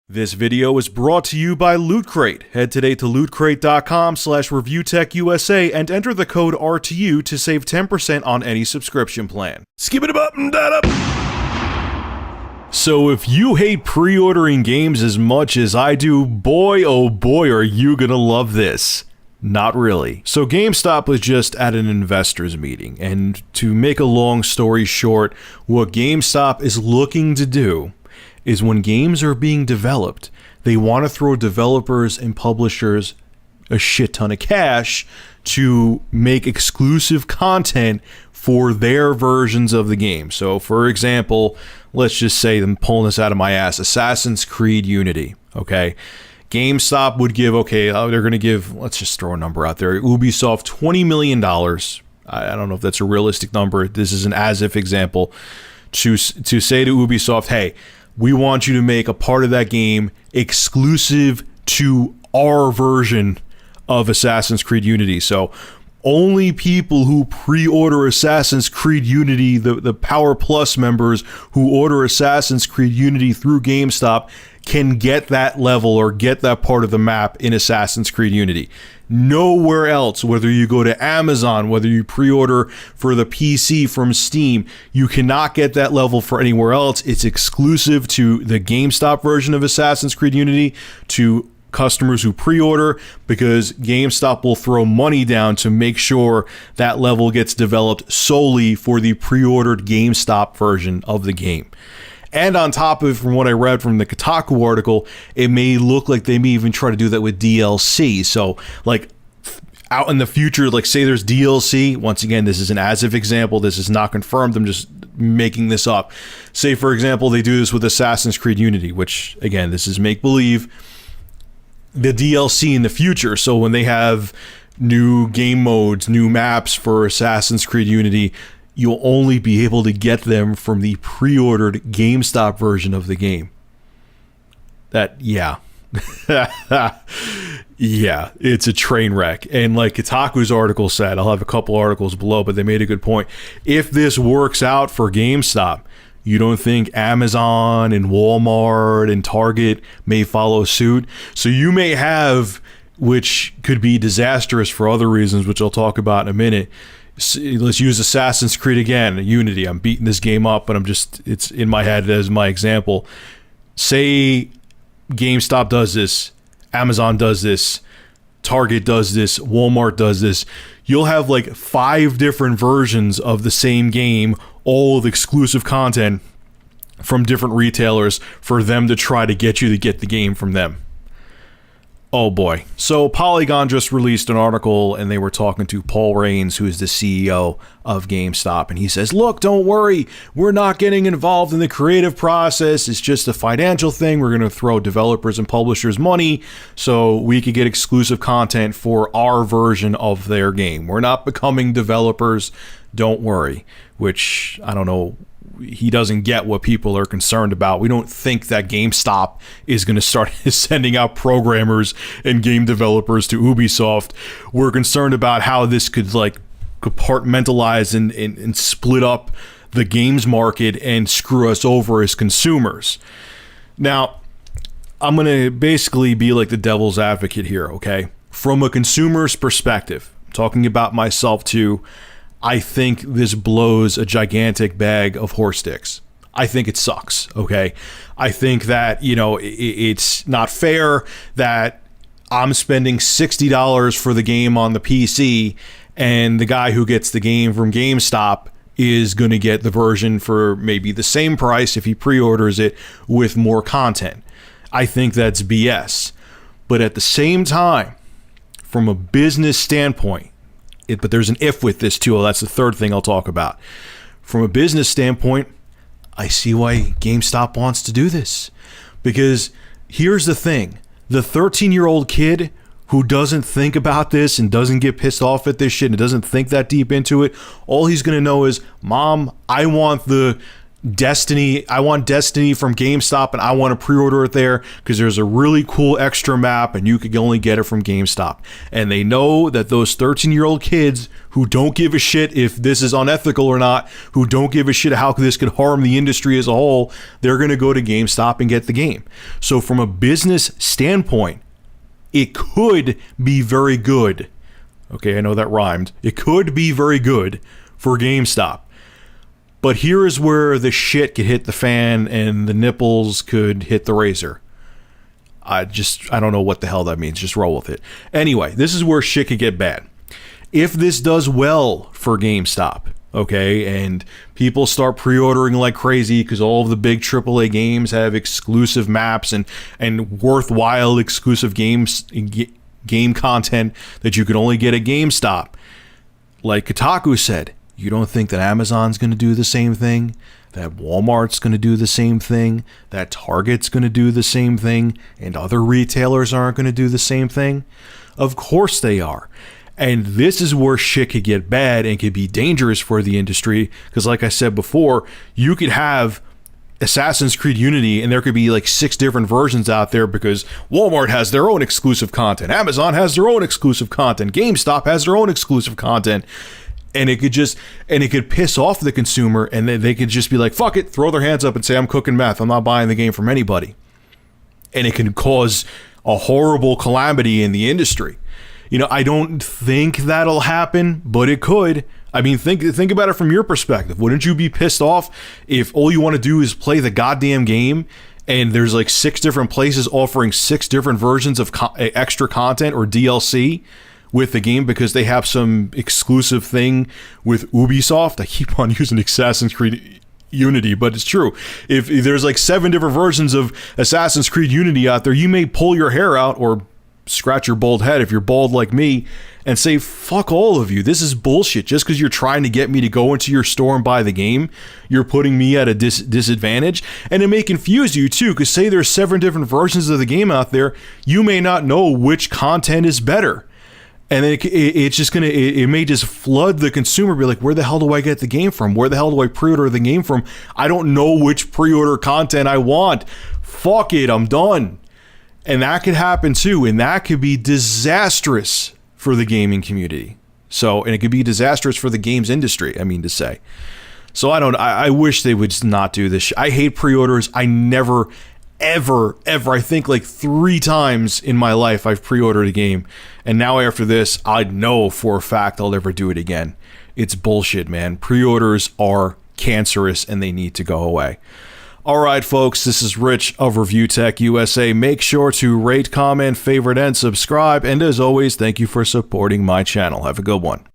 This video is brought to you by Loot Crate. Head today to lootcrate.com/reviewtechusa and enter the code RTU to save 10% on any subscription plan. Skip it up and that up. So if you hate pre-ordering games as much as I do, boy oh boy are you gonna love this. Not really. So GameStop was just at an investors meeting, and to make a long story short, what GameStop is looking to do is when games are being developed, they want to throw developers and publishers a shit ton of cash to make exclusive content for their versions of the game. So for example, let's just say, I'm pulling this out of my ass, Assassin's Creed Unity, okay? GameStop would give, they're going to give, let's just throw a number out there, Ubisoft $20 million. I don't know if that's a realistic number. This is an as-if example. To say to Ubisoft, hey, we want you to make a part of that game exclusive to our version of Assassin's Creed Unity. So only people who pre-order Assassin's Creed Unity, the Power Plus members who order Assassin's Creed Unity through GameStop, can get that level or get that part of the map in Assassin's Creed Unity. Nowhere else, whether you go to Amazon, whether you pre-order for the PC from Steam, you cannot get that level for anywhere else. It's exclusive to the GameStop version of Assassin's Creed Unity, to customers who pre-order, because GameStop will throw money down to make sure that level gets developed solely for the pre-ordered GameStop version of the game. And on top of, from what I read from the Kotaku article, it may look like they may even try to do that with DLC. So, like, out in the future, like, say there's DLC. Once again, this is an as-if example. This is not confirmed. I'm just making this up. Say, for example, they do this with Assassin's Creed Unity, which, again, this is make-believe. The DLC in the future. So when they have new game modes, new maps for Assassin's Creed Unity, you'll only be able to get them from the pre-ordered GameStop version of the game. Yeah, it's a train wreck. And like Kotaku's article said, I'll have a couple articles below, but they made a good point. If this works out for GameStop, you don't think Amazon and Walmart and Target may follow suit? So you may have, which could be disastrous for other reasons, which I'll talk about in a minute. Let's use Assassin's Creed again, Unity. I'm beating this game up, but it's in my head as my example. Say GameStop does this, Amazon does this, Target does this, Walmart does this. You'll have like 5 different versions of the same game, all with exclusive content from different retailers for them to try to get you to get the game from them. Oh boy. So Polygon just released an article, and they were talking to Paul Raines, who is the CEO of GameStop, and he says, look, don't worry, we're not getting involved in the creative process. It's just a financial thing. We're going to throw developers and publishers money so we could get exclusive content for our version of their game. We're not becoming developers, don't worry. Which, I don't know, he doesn't get what people are concerned about. We don't think that GameStop is going to start sending out programmers and game developers to Ubisoft. We're concerned about how this could like compartmentalize and split up the games market and screw us over as consumers. Now, I'm going to basically be like the devil's advocate here, okay? From a consumer's perspective, I'm talking about myself too, I think this blows a gigantic bag of horse dicks. I think it sucks, okay? I think that, it's not fair that I'm spending $60 for the game on the PC, and the guy who gets the game from GameStop is going to get the version for maybe the same price if he pre-orders it with more content. I think that's BS. But at the same time, from a business standpoint, but there's an if with this too. That's the third thing I'll talk about. From a business standpoint, I see why GameStop wants to do this. Because here's the thing. The 13-year-old kid who doesn't think about this and doesn't get pissed off at this shit and doesn't think that deep into it, all he's going to know is, Mom, I want the Destiny, I want Destiny from GameStop and I want to pre-order it there because there's a really cool extra map and you could only get it from GameStop. And they know that those 13-year-old kids who don't give a shit if this is unethical or not, who don't give a shit how this could harm the industry as a whole, they're going to go to GameStop and get the game. So from a business standpoint, it could be very good. Okay, I know that rhymed. It could be very good for GameStop. But here is where the shit could hit the fan and the nipples could hit the razor. I don't know what the hell that means. Just roll with it. Anyway, this is where shit could get bad. If this does well for GameStop, okay, and people start pre-ordering like crazy because all of the big AAA games have exclusive maps and worthwhile exclusive game content that you can only get at GameStop. Like Kotaku said, you don't think that Amazon's going to do the same thing? That Walmart's going to do the same thing? That Target's going to do the same thing? And other retailers aren't going to do the same thing? Of course they are. And this is where shit could get bad and could be dangerous for the industry. Because like I said before, you could have Assassin's Creed Unity and there could be like 6 different versions out there because Walmart has their own exclusive content. Amazon has their own exclusive content. GameStop has their own exclusive content. And it could piss off the consumer and then they could just be like, fuck it, throw their hands up and say, I'm cooking meth. I'm not buying the game from anybody. And it can cause a horrible calamity in the industry. You know, I don't think that'll happen, but it could. I mean, think about it from your perspective. Wouldn't you be pissed off if all you want to do is play the goddamn game and there's like 6 different places offering 6 different versions of extra content or DLC with the game because they have some exclusive thing with Ubisoft? I keep on using Assassin's Creed Unity, but it's true. If there's like 7 different versions of Assassin's Creed Unity out there, you may pull your hair out or scratch your bald head if you're bald like me and say, fuck all of you. This is bullshit. Just because you're trying to get me to go into your store and buy the game, you're putting me at a disadvantage. And it may confuse you too, because say there's 7 different versions of the game out there, you may not know which content is better. And then it may just flood the consumer, be like, where the hell do I get the game from? Where the hell do I pre-order the game from? I don't know which pre-order content I want. Fuck it, I'm done. And that could happen too, and that could be disastrous for the gaming community. And it could be disastrous for the games industry, I mean to say. So I wish they would not do this. I hate pre-orders. I never, ever, I think like 3 times in my life I've pre-ordered a game. And now after this, I know for a fact I'll never do it again. It's bullshit, man. Pre-orders are cancerous and they need to go away. All right, folks, this is Rich of Review Tech USA. Make sure to rate, comment, favorite, and subscribe. And as always, thank you for supporting my channel. Have a good one.